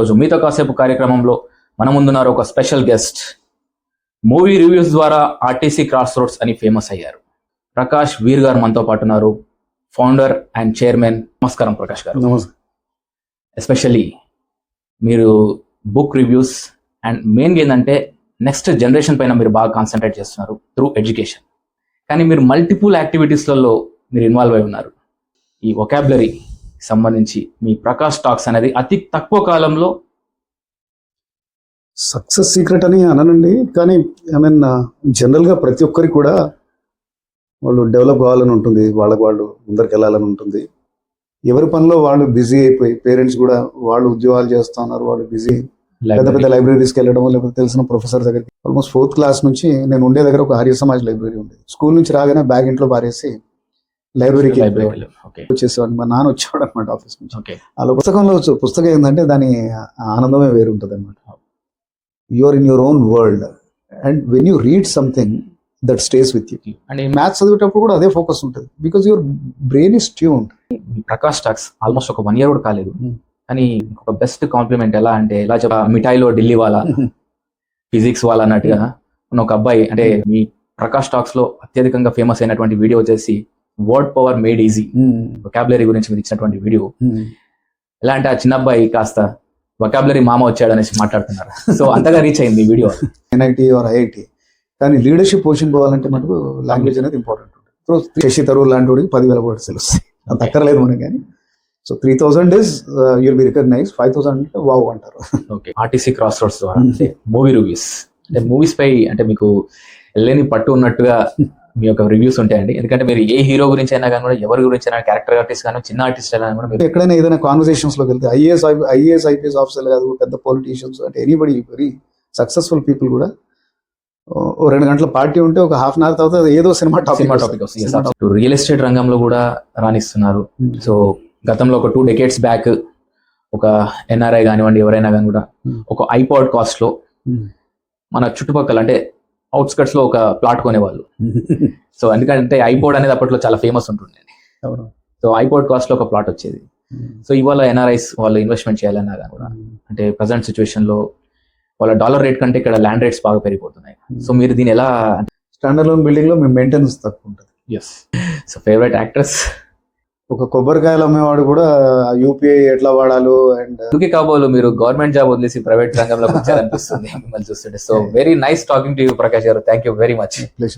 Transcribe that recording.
రోజు మీతో కాసేపు కార్యక్రమంలో మన ముందున్నారు ఒక స్పెషల్ గెస్ట్. మూవీ రివ్యూస్ ద్వారా ఆర్టీసీ క్రాస్ రోడ్స్ అని ఫేమస్ అయ్యారు. ప్రకాష్ వీర్ గారు మనతో పాటు ఉన్నారు, ఫౌండర్ అండ్ చైర్మన్. నమస్కారం ప్రకాష్ గారు. నమస్కారం. ఎస్పెషల్లీ మీరు బుక్ రివ్యూస్ అండ్ మెయిన్గా ఏంటంటే నెక్స్ట్ జనరేషన్ పైన మీరు బాగా కాన్సన్ట్రేట్ చేస్తున్నారు త్రూ ఎడ్యుకేషన్. కానీ మీరు మల్టిపుల్ యాక్టివిటీస్లలో మీరు ఇన్వాల్వ్ అయి ఉన్నారు. ఈ వొకాబులరీ సంబంధించి మీ ప్రకాష్ టాక్స్ అనేది అతి తక్కువ కాలంలో సక్సెస్ సీక్రెట్ అని అననండి, కానీ జనరల్గా ప్రతి ఒక్కరికి కూడా వాళ్ళు డెవలప్ కావాలని ఉంటుంది, వాళ్ళు ముందరికి వెళ్ళాలని ఉంటుంది. ఎవరి పనిలో వాళ్ళు బిజీ అయిపోయి, పేరెంట్స్ కూడా వాళ్ళు ఉద్యోగాలు చేస్తూ ఉన్నారు, వాళ్ళు బిజీ పెద్ద పెద్ద లైబ్రరీస్కి వెళ్ళడం, లేకపోతే తెలిసిన ప్రొఫెసర్ దగ్గరికి. ఆల్మోస్ట్ 4th క్లాస్ నుంచి నేను ఉండే దగ్గర ఒక ఆర్య సమాజ్ లైబ్రరీ ఉండేది. స్కూల్ నుంచి రాగానే బ్యాగ్ ఇంట్లో పారేసి లైబ్రరీకి వచ్చేసేవాడిని. మా నాన్న వచ్చేవాడు అనమాట ఆఫీస్ నుంచి. అలా పుస్తకం ఏంటంటే దాని ఆనందమే వేరు ఉంటుంది అనమాట. You're in your own world and when you read something that stays with you. And maths చదివేటప్పుడు కూడా అదే ఫోకస్ ఉంటుంది, because your brain is tuned. Prakash talks almost ఒక 1 year కూడా కాలేదు, కానీ ఒక బెస్ట్ కాంప్లిమెంట్ ఎలా అంటే, ఎలా చెప్పా, మిఠాయిలో ఢిల్లీ వాళ్ళ, ఫిజిక్స్ వాళ్ళ అన్నట్టుగా ఉన్న ఒక అబ్బాయి. అంటే మీ ప్రకాష్ టాక్స్ లో అత్యధికంగా ఫేమస్ అయినటువంటి వీడియో వచ్చేసి word power made easy, vocabulary గురించి మీరు ఇచ్చినటువంటి వీడియో. ఎలా అంటే ఆ చిన్న అబ్బాయి కాస్త వొకాబులరీ మామ వచ్చాడు అనేసి మాట్లాడుతున్నారు. సో అంతగా రీచ్ అయింది ఈ వీడియో. NIT ఆర్ IIT, కానీ లీడర్షిప్ పొజిషన్ పోవాలంటే మనకు లాంగ్వేజ్ అనేది ఇంపార్టెంట్ ఉంటుంది. సో శశి తరూర్ లాంటి వాడికి 10,000 words తెలుస్తాయి, అంత అక్కర్లేదు మనకి. కానీ so 3,000 is you'll be recognized, 5,000 అంటే వావ్ అంటారు. ఓకే, ఆర్టీసీ క్రాస్ రోడ్స్ ద్వారా మూవీ రివ్యూస్ అంటే మూవీస్ పై అంటే మీకు వెళ్ళని పట్టు ఉన్నట్టుగా మీ యొక్క రివ్యూస్ ఉంటాయండి. ఎందుకంటే మీరు ఏ హీరో గురించి అయినా కానీ, ఎవరి గురించి అయినా, క్యారెక్టర్ ఆర్టిస్ట్ కానీ, చిన్న ఆర్టిస్ట్ అయినా కూడా మీరు ఎక్కడైనా ఏదైనా కాన్వర్సేషన్స్ లోకి వెళ్తే IAS IPS ఆఫీసర్ కాదు, పెద్ద పొలిటీషియన్స్ అంటే ఎనీబడి, వెరీ సక్సెస్ఫుల్ పీపుల్ కూడా 2 గంటల పార్టీ ఉంటే ఒక హాఫ్ అన్ అవర్ తర్వాత ఏదో సినిమా టాపిక్ వస్తుంది. రియల్ ఎస్టేట్ రంగంలో కూడా రాణిస్తున్నారు. సో గతంలో ఒక 2 decades బ్యాక్ ఒక NRI కానివ్వండి, ఎవరైనా కానీ కూడా ఒక ఐపాడ్ కాస్ట్ లో మన చుట్టుపక్కల అంటే అవుట్స్కట్స్ లో ఒక ప్లాట్ కొనేవాళ్ళు. సో ఎందుకంటే ఐపాడ్ అనేది అప్పట్లో చాలా ఫేమస్ ఉంటుంది. సో ఐపాడ్ కాస్ట్ లో ఒక ప్లాట్ వచ్చేది. సో ఇవాళ NRIs వాళ్ళు ఇన్వెస్ట్మెంట్ చేయాలన్నా కానీ కూడా, అంటే ప్రజెంట్ సిచ్యువేషన్ లో వాళ్ళ డాలర్ రేట్ కంటే ఇక్కడ ల్యాండ్ రేట్స్ బాగా పెరిగిపోతున్నాయి. సో మీరు దీని ఎలా, స్టాండర్డ్ లోన్ బిల్డింగ్ లో మీ మెయింటెనెన్స్ తక్కువ ఉంటుంది. ఎస్. So favourite actress? ఒక కొబ్బరికాయలు అమ్మేవాడు కూడా UPI ఎట్లా వాడాలో. అండ్ అందుకే కాబోలు మీరు గవర్నమెంట్ జాబ్ వదిలేసి ప్రైవేట్ రంగంలోకి వచ్చారనిపిస్తుంది మిమ్మల్ని చూస్తుంటే. So very nice talking to you Prakash గారు. Thank you very much. Please.